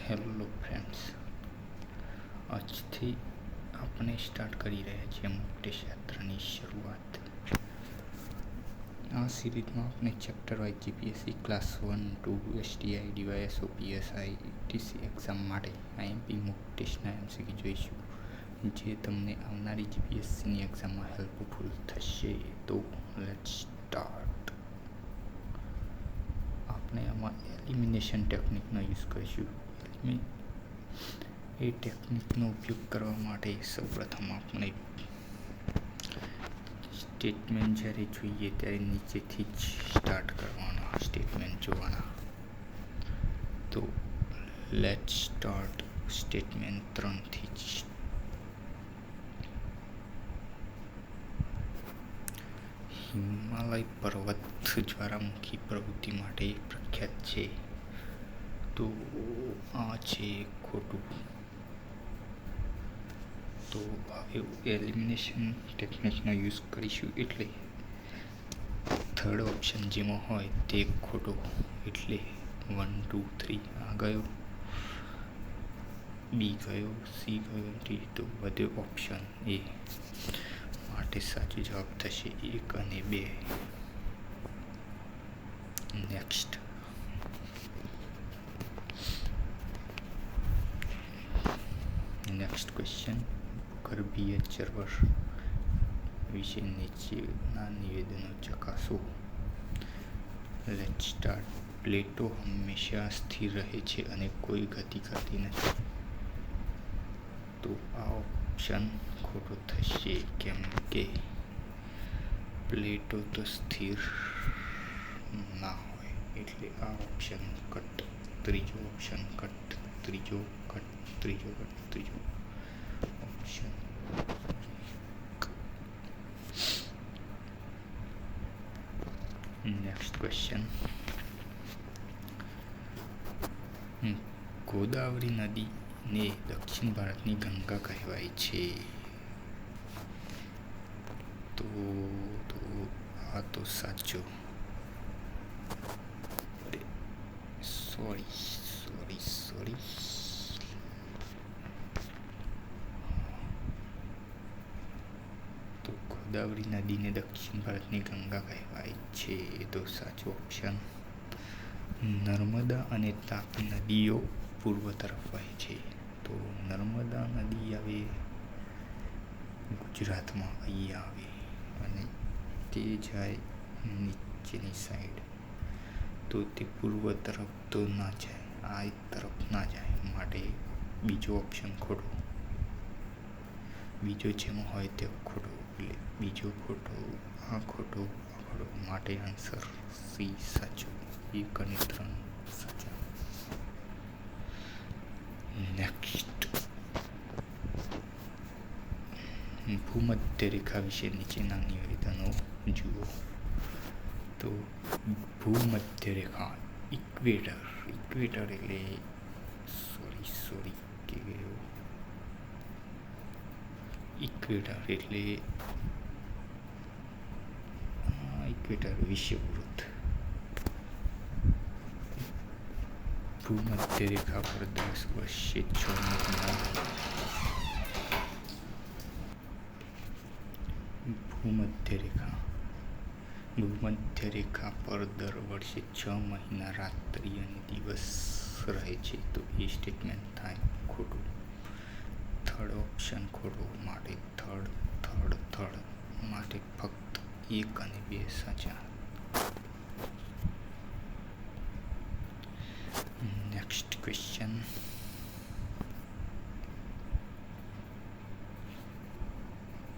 Hello friends, આજથી આપણે start કરી રહ્યા છીએ મોક ટેસ્ટ યાત્રાની શરૂઆત. આ સિરીઝમાં આપણે chapter wise GPSC class 1, 2, STI, DYSO, PSI, TC exam માટે આઈએમપી મોક ટેસ્ટના એમસીક્યુ જોઈશું, જે તમને આવનારી જીપીએસસીની એક્ઝામમાં હેલ્પફુલ થશે. તો લેટ્સ સ્ટાર્ટ. આપણે આમાં એલિમિનેશન ટેકનિકનો યુઝ કરીશું. એ ટેકનિકનો ઉપયોગ કરવા માટે સૌપ્રથમ આપણે સ્ટેટમેન્ટ જ્યારે જોઈએ ત્યારે નીચેથી જ સ્ટાર્ટ કરવાના સ્ટેટમેન્ટ જોવાના. તો લેટ્સ સ્ટાર્ટ સ્ટેટમેન્ટ 3થી જ. હિમાલય પર્વત જ્વાળામુખી પ્રવૃત્તિ માટે પ્રખ્યાત છે. તો આ છે ખોટું. તો હવે એલિમિનેશન ટેકનિકનો યુઝ કરીશું, એટલે થર્ડ ઓપ્શન જેમાં હોય તે ખોટો. એટલે 1, 2, 3 આ ગયો, બી ગયો, સી ગયો, ડી. તો બધે ઓપ્શન એ માટે સાચો જવાબ થશે 1 અને 2. Next question. ભૂગર્ભીય ચળવળ વિશે નીચેના નિવેદનો ચકાસો. Let's start. પ્લેટો હંમેશા સ્થિર રહે છે અને કોઈ ગતિ કરતી નથી. તો આ ઓપ્શન ખોટો થશે, કેમ કે પ્લેટો તો સ્થિર ના હોય. એટલે આ ઓપ્શન કટ. ત્રીજો ઓપ્શન કટ. ત્રીજો ઓપ્શન. Next question. ગોદાવરી નદીને દક્ષિણ ભારતની ગંગા કહેવાય છે. તો આ તો સાચો. સોરી. તો ગોદાવરી નદીને દક્ષિણ ભારતની ગંગા કહેવાય છે. તો સાચો ઓપ્શન. નર્મદા અને તાપી નદીઓ પૂર્વ તરફ વહે છે. તો નર્મદા નદી આવે ગુજરાતમાં, અહીંયા આવે, અને તે જાય નીચેની સાઈડ. તો તે પૂર્વ તરફ તો ના જાય, આ તરફ ના જાય, માટે બીજો ઓપ્શન ખોટો. બીજો જેમાં હોય તે ખોટો. એટલે બીજો ખોટો, આ ખોટો, આ ખોટો, માટે આન્સર સી સાચો. 1 અને 3 સાચા. નેક્સ્ટ. ભૂમધ્ય રેખા વિશે નીચેના નિવેદનો જુઓ. તો ભૂમધ્ય રેખા ઇક્વેટર એટલે ઇક્વેટર વિષુવવૃત્ત. ભૂમધ્ય રેખા પર 10 વર્ષે 6 મહિના. ભૂમધ્ય રેખા પર દર વર્ષે 6 મહિના રાત્રિ અને દિવસ રહે છે. તો એ સ્ટેટમેન્ટ થાય ખોટું. થર્ડ ઓપ્શન ખોટો, માટે થર્ડ માટે ફક્ત 1 અને 2 સાચા.